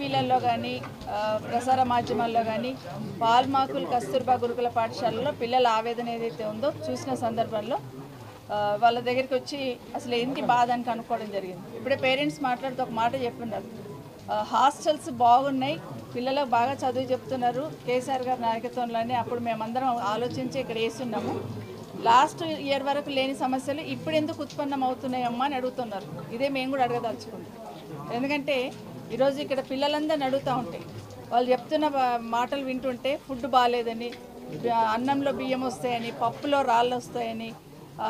టీవీలలో కానీ ప్రసార మాధ్యమాల్లో కానీ పాల్మాకులు కస్తూర్బా గురుకుల పాఠశాలలో పిల్లల ఆవేదన ఏదైతే ఉందో చూసిన సందర్భంలో వాళ్ళ దగ్గరికి వచ్చి అసలు ఏంటి బాధ అని కనుక్కోవడం జరిగింది. ఇప్పుడే పేరెంట్స్ మాట్లాడుతూ ఒక మాట చెప్పున్నారు, హాస్టల్స్ బాగున్నాయి, పిల్లలకు బాగా చదువు చెప్తున్నారు, కేసీఆర్ గారి నాయకత్వంలోనే అప్పుడు మేమందరం ఆలోచించి ఇక్కడ వేస్తున్నాము, లాస్ట్ ఇయర్ వరకు లేని సమస్యలు ఇప్పుడు ఎందుకు ఉత్పన్నం అవుతున్నాయమ్మా అని అడుగుతున్నారు. ఇదే మేము కూడా అడగదలుచుకుంటాం. ఎందుకంటే ఈరోజు ఇక్కడ పిల్లలందరినీ అడుగుతూ ఉంటాయి, వాళ్ళు చెప్తున్న మాటలు వింటుంటే ఫుడ్ బాగాలేదని, అన్నంలో బియ్యం వస్తాయని, పప్పులో రాళ్ళు వస్తాయని,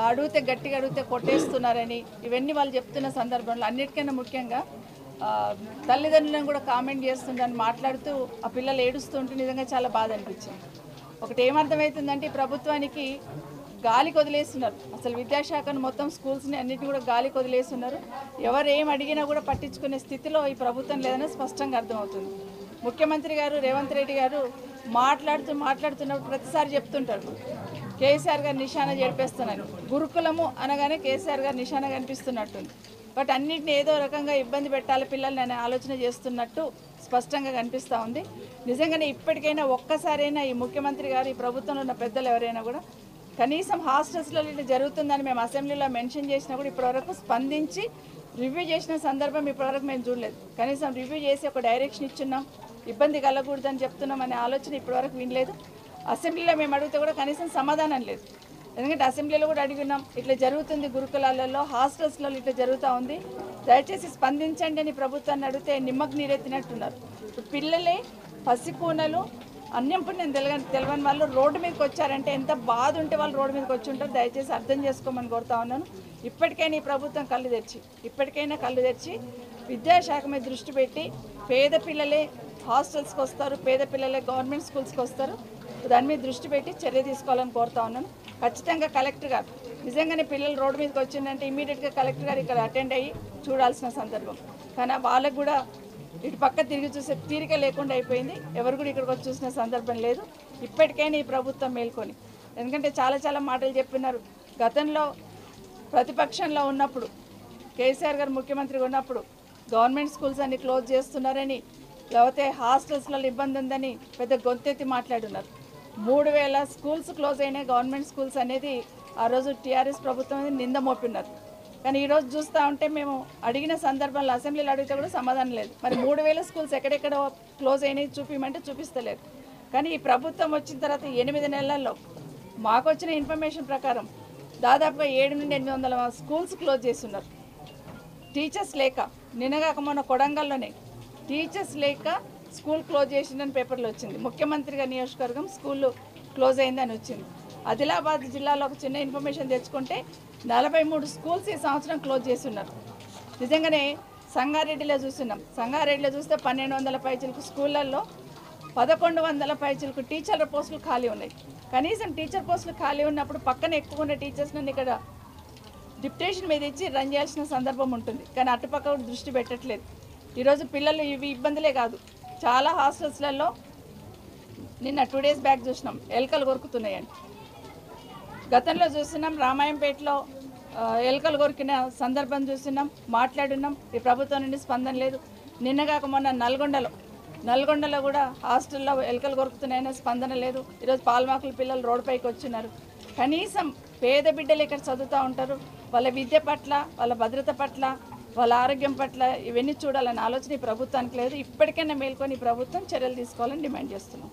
అడిగితే గట్టిగా అడిగితే కొట్టేస్తున్నారని, ఇవన్నీ వాళ్ళు చెప్తున్న సందర్భంలో అన్నిటికన్నా ముఖ్యంగా తల్లిదండ్రులను కూడా కామెంట్ చేస్తుండని మాట్లాడుతూ ఆ పిల్లలు ఏడుస్తుంటే నిజంగా చాలా బాధ అనిపించింది. ఒకటి ఏమర్థమవుతుందంటే ప్రభుత్వానికి గాలికి వదిలేస్తున్నారు, అసలు విద్యాశాఖను మొత్తం స్కూల్స్ని అన్నిటిని కూడా గాలికి వదిలేస్తున్నారు. ఎవరు ఏం అడిగినా కూడా పట్టించుకునే స్థితిలో ఈ ప్రభుత్వం లేదని స్పష్టంగా అర్థమవుతుంది. ముఖ్యమంత్రి గారు రేవంత్ రెడ్డి గారు మాట్లాడుతున్నప్పుడు ప్రతిసారి చెప్తుంటారు కేసీఆర్ గారు నిశాన చేర్పేస్తున్నారు, గురుకులము అనగానే కేసీఆర్ గారు నిశాన కనిపిస్తున్నట్టుంది. బట్ అన్నింటినీ ఏదో రకంగా ఇబ్బంది పెట్టాలి పిల్లల్ని అనే ఆలోచన చేస్తున్నట్టు స్పష్టంగా కనిపిస్తూ ఉంది. నిజంగానే ఇప్పటికైనా ఒక్కసారైనా ఈ ముఖ్యమంత్రి గారు ఈ ప్రభుత్వంలో ఉన్న పెద్దలు ఎవరైనా కూడా కనీసం హాస్టల్స్లో ఇట్లా జరుగుతుందని మేము అసెంబ్లీలో మెన్షన్ చేసినా కూడా ఇప్పటివరకు స్పందించి రివ్యూ చేసిన సందర్భం ఇప్పటివరకు మేము చూడలేదు. కనీసం రివ్యూ చేసి ఒక డైరెక్షన్ ఇచ్చున్నాం, ఇబ్బంది కలగకూడదని చెప్తున్నాం అనే ఆలోచన ఇప్పటివరకు వినలేదు. అసెంబ్లీలో మేము అడిగితే కూడా కనీసం సమాధానం లేదు. ఎందుకంటే అసెంబ్లీలో కూడా అడిగినాం, ఇట్లా జరుగుతుంది గురుకులాలలో హాస్టల్స్లో ఇట్లా జరుగుతూ ఉంది, దయచేసి స్పందించండి అని ప్రభుత్వాన్ని అడిగితే నిమ్మకు నీరెత్తినట్టున్నారు. పిల్లలే పసికూనలు అన్యం పుణ్యం తెలియని వాళ్ళు రోడ్డు మీదకి వచ్చారంటే ఎంత బాధ ఉంటే వాళ్ళు రోడ్డు మీదకి వచ్చి ఉంటారు. దయచేసి అర్థం చేసుకోమని కోరుతా ఉన్నాను. ఇప్పటికైనా ఈ ప్రభుత్వం కళ్ళు తెరిచి విద్యాశాఖ మీద దృష్టి పెట్టి పేద పిల్లలే హాస్టల్స్కి వస్తారు, పేద పిల్లలే గవర్నమెంట్ స్కూల్స్కి వస్తారు, దాని మీద దృష్టి పెట్టి చర్య తీసుకోవాలని కోరుతా ఉన్నాను. ఖచ్చితంగా కలెక్టర్ గారు నిజంగానే పిల్లలు రోడ్డు మీదకి వచ్చిందంటే ఇమీడియట్గా కలెక్టర్ గారు ఇక్కడ అటెండ్ అయ్యి చూడాల్సిన సందర్భం. కానీ వాళ్ళకు కూడా ఇటు పక్క తిరిగి చూసే తీరిక లేకుండా అయిపోయింది. ఎవరు కూడా ఇక్కడికి వచ్చి చూసిన సందర్భం లేదు. ఇప్పటికైనా ఈ ప్రభుత్వం మేల్కొని, ఎందుకంటే చాలా మాటలు చెప్పినారు. గతంలో ప్రతిపక్షంలో ఉన్నప్పుడు కేసీఆర్ గారు ముఖ్యమంత్రిగా ఉన్నప్పుడు గవర్నమెంట్ స్కూల్స్ అన్ని క్లోజ్ చేస్తున్నారని, లేకపోతే హాస్టల్స్లో ఇబ్బంది ఉందని పెద్ద గొంతెత్తి మాట్లాడున్నారు. 3000 స్కూల్స్ క్లోజ్ అయినాయి, గవర్నమెంట్ స్కూల్స్ అనేది ఆ రోజు టీఆర్ఎస్ ప్రభుత్వం అనేది నింద మోపిన్నారు. కానీ ఈరోజు చూస్తూ ఉంటే మేము అడిగిన సందర్భంలో అసెంబ్లీలో అడిగితే కూడా సమాధానం లేదు. మరి 3000 స్కూల్స్ ఎక్కడెక్కడ క్లోజ్ అయినాయి చూపించమంటే చూపిస్తలేదు. కానీ ఈ ప్రభుత్వం వచ్చిన తర్వాత 8 నెలల్లో మాకు వచ్చిన ఇన్ఫర్మేషన్ ప్రకారం దాదాపుగా 700 నుండి 800 స్కూల్స్ క్లోజ్ చేస్తున్నారు. టీచర్స్ లేక, నిన్నగాక మొన్న కొడంగల్లోనే టీచర్స్ లేక స్కూల్ క్లోజ్ చేసిందని పేపర్లో వచ్చింది. ముఖ్యమంత్రిగా నియోజకవర్గం స్కూల్ క్లోజ్ అయిందని వచ్చింది. ఆదిలాబాద్ జిల్లాలో ఒక చిన్న ఇన్ఫర్మేషన్ తెచ్చుకుంటే 43 స్కూల్స్ ఈ సంవత్సరం క్లోజ్ చేస్తున్నారు. నిజంగానే సంగారెడ్డిలో చూస్తున్నాం, సంగారెడ్డిలో చూస్తే 1200 పైచిలకు స్కూళ్ళల్లో 1100 పైచిలకు టీచర్ల పోస్టులు ఖాళీ ఉన్నాయి. కనీసం టీచర్ పోస్టులు ఖాళీ ఉన్నప్పుడు పక్కన ఎక్కువ ఉన్న టీచర్స్ని ఇక్కడ డిప్యుటేషన్ మీద ఇచ్చి రన్ చేయాల్సిన సందర్భం ఉంటుంది. కానీ అటుపక్క దృష్టి పెట్టట్లేదు. ఈరోజు పిల్లలు ఇవి ఇబ్బందులే కాదు, చాలా హాస్టల్స్లలో నిన్న 2 days బ్యాక్ చూసినాం ఎలుకలు కొరుకుతున్నాయండి. గతంలో చూస్తున్నాం రామాయంపేటలో ఎలుకలు కొరికిన సందర్భం చూస్తున్నాం, మాట్లాడున్నాం. ఈ ప్రభుత్వం నుండి స్పందన లేదు. నిన్నగాక మొన్న నల్గొండలో కూడా హాస్టల్లో ఎలుకలు కొరుకుతున్నాయనే స్పందన లేదు. ఈరోజు పాల్మాకుల పిల్లలు రోడ్డుపైకి వచ్చినారు. కనీసం పేద బిడ్డలు ఇక్కడ చదువుతూ ఉంటారు, వాళ్ళ విద్య పట్ల, వాళ్ళ భద్రత పట్ల, వాళ్ళ ఆరోగ్యం పట్ల ఇవన్నీ చూడాలనే ఆలోచన ఈ ప్రభుత్వానికి లేదు. ఇప్పటికైనా మేల్కొని ఈ ప్రభుత్వం చర్యలు తీసుకోవాలని డిమాండ్ చేస్తున్నాం.